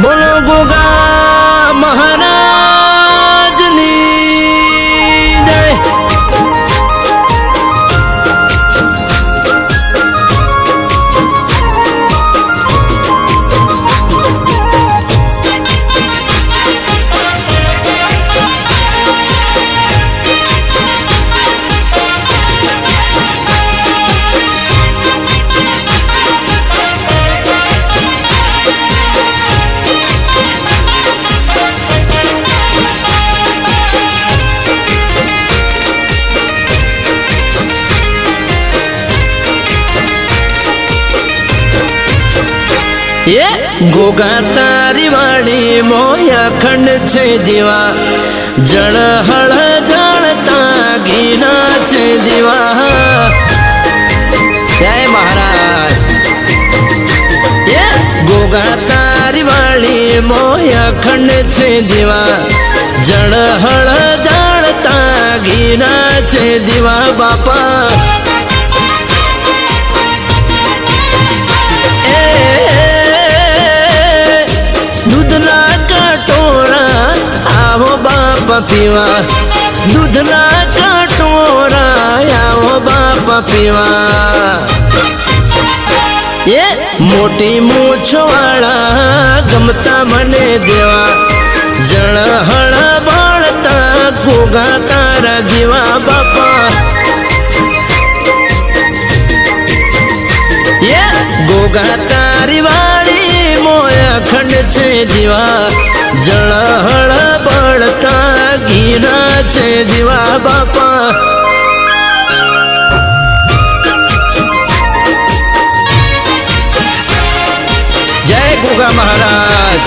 બોલો ગોગા મહારાજની જય। ये गोगा तारी वाड़ी मोया खंड छे दीवा जड़ हड़ जड़ता घीना छे दीवा। जय महाराज। ये गोगा तारी वाड़ी मोया खंड छे दीवा जड़ हड़ जड़ता घीना छे दीवा बापा। पीवा दूधना कटोरा आओ बाप पीवा। ये मोटी मूछ वाला गमता मने देवा जड़ हड़ बड़ता गोगा तारा जीवा बापा। ये गोगा तारी वाली मोया खंड छे जीवा जड़ हड़ बड़ता घीना छे जीवा बापा। जय गोगा महाराज।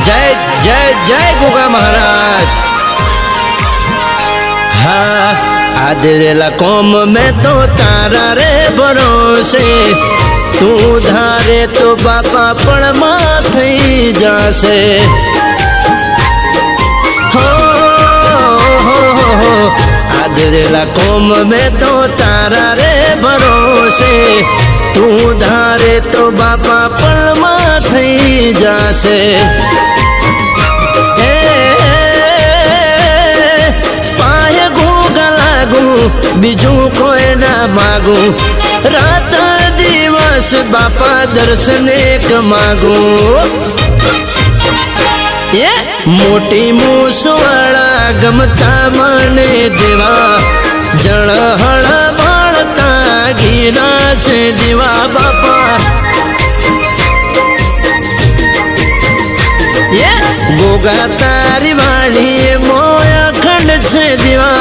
जय जय जय गोगा महाराज। हाँ आदरेला कौम में तो तारा रे भरोसे तू धारे तो बापा पण माथी जासे। हो आदरेला कौम में तो तारा रे भरोसे तू धारे तो बापा पण माथी जासे। बीजू कोई ना मागू रात दिवस बापा दर्शन एक मागू। ये मोटी मूस वाला गमता मने देवा जड़ हड़ बड़ता घीना छे दीवा बापा। ये गोगा तारी वाली मोया खंड छे दीवा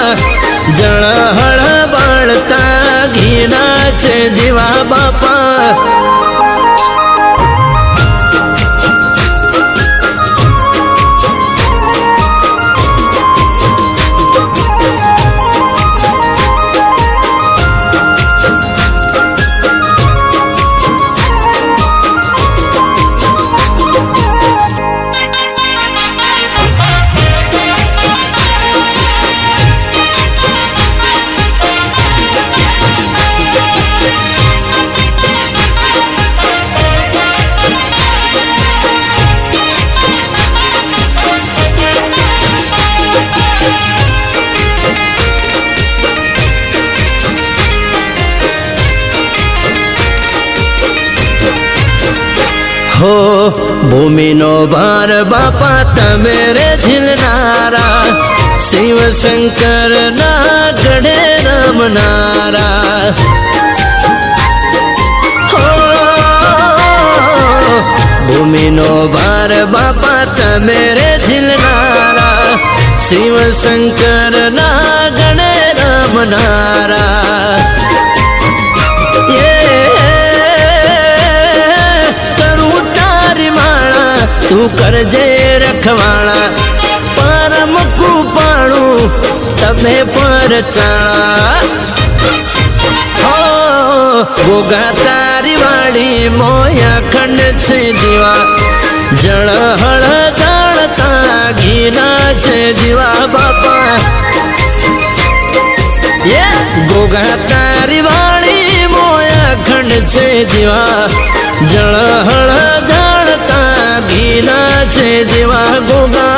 जड़ हड़ बड़ता घीना छे दीवा बापा। हो भूमि नो भार बापा तमेरे झिलनारा शिव शंकर ना गढ़े रमनारा। हो भूमि नो भार बापा तमेरे झिलनारा शिव शंकर ना गढ़े रमनारा। तू करजे रखवाड़ा परम कुपाणु तमे पर चाड़ा। हो गोगा तारी वाड़ी मोया खंड छे दीवा जड़ हड़ ગોગા તારી વાળી મોયા ખંડ છે જીવા જળહળ જાણતા ભીના છે જીવા ગોગા